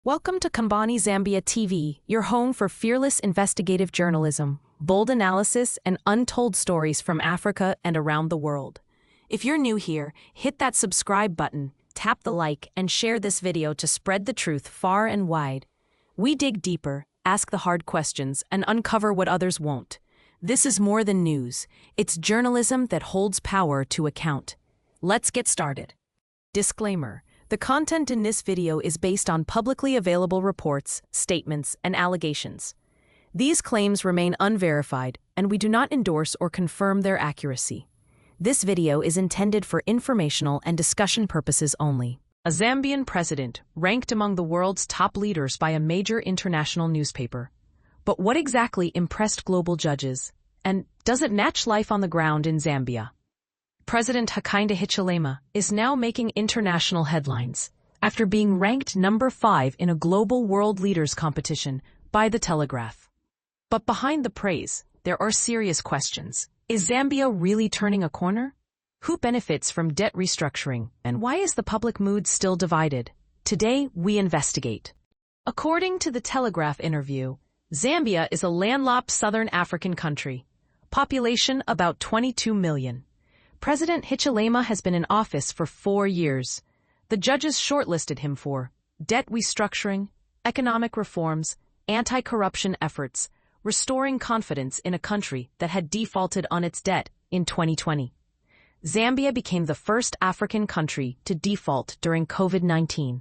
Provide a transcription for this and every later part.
Welcome to Kambani Zambia TV, your home for fearless investigative journalism, bold analysis, and untold stories from Africa and around the world. If you're new here, hit that subscribe button, tap the like, and share this video to spread the truth far and wide. We dig deeper, ask the hard questions, and uncover what others won't. This is more than news. It's journalism that holds power to account. Let's get started. Disclaimer. The content in this video is based on publicly available reports, statements, and allegations. These claims remain unverified, and we do not endorse or confirm their accuracy. This video is intended for informational and discussion purposes only. A Zambian president ranked among the world's top leaders by a major international newspaper. But what exactly impressed global judges? And does it match life on the ground in Zambia? President Hakainde Hichilema is now making international headlines after being ranked number 5 in a global world leaders competition by the Telegraph. But behind the praise, there are serious questions. Is Zambia really turning a corner? Who benefits from debt restructuring, and why is the public mood still divided? Today, we investigate. According to the Telegraph interview, Zambia is a landlocked southern African country. Population about 22 million. President Hichilema has been in office for 4 years. The judges shortlisted him for debt restructuring, economic reforms, anti-corruption efforts, restoring confidence in a country that had defaulted on its debt in 2020. Zambia became the first African country to default during COVID-19,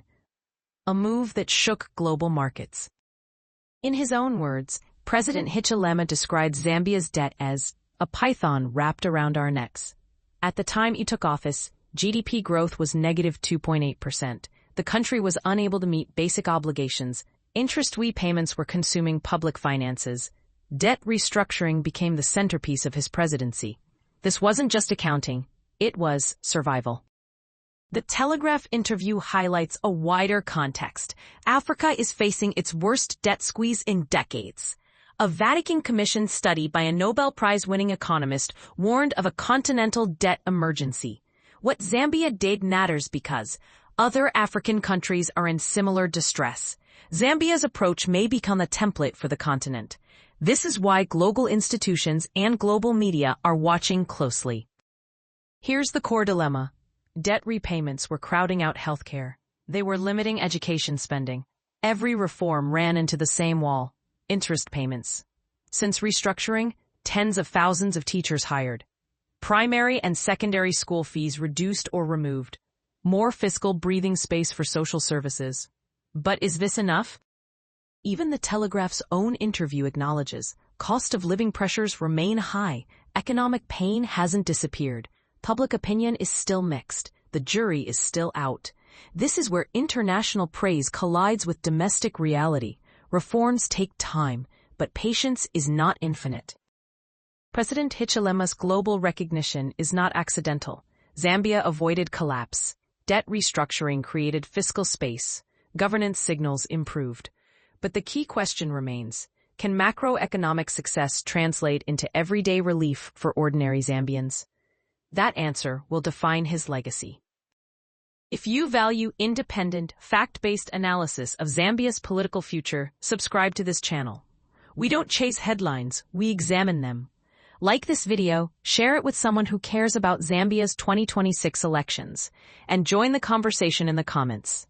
a move that shook global markets. In his own words, President Hichilema described Zambia's debt as a python wrapped around our necks. At the time he took office, GDP growth was negative 2.8%. The country was unable to meet basic obligations. Interest repayments were consuming public finances. Debt restructuring became the centerpiece of his presidency. This wasn't just accounting, it was survival. The Telegraph interview highlights a wider context. Africa is facing its worst debt squeeze in decades. A Vatican-commissioned study by a Nobel Prize-winning economist warned of a continental debt emergency. What Zambia did matters because other African countries are in similar distress. Zambia's approach may become a template for the continent. This is why global institutions and global media are watching closely. Here's the core dilemma. Debt repayments were crowding out healthcare. They were limiting education spending. Every reform ran into the same wall. Interest payments. Since restructuring, tens of thousands of teachers hired. Primary and secondary school fees reduced or removed. More fiscal breathing space for social services. But is this enough? Even the Telegraph's own interview acknowledges cost of living pressures remain high. Economic pain hasn't disappeared. Public opinion is still mixed. The jury is still out. This is where international praise collides with domestic reality. Reforms take time, but patience is not infinite. President Hichilema's global recognition is not accidental. Zambia avoided collapse. Debt restructuring created fiscal space. Governance signals improved. But the key question remains, can macroeconomic success translate into everyday relief for ordinary Zambians? That answer will define his legacy. If you value independent, fact-based analysis of Zambia's political future, subscribe to this channel. We don't chase headlines, we examine them. Like this video, share it with someone who cares about Zambia's 2026 elections, and join the conversation in the comments.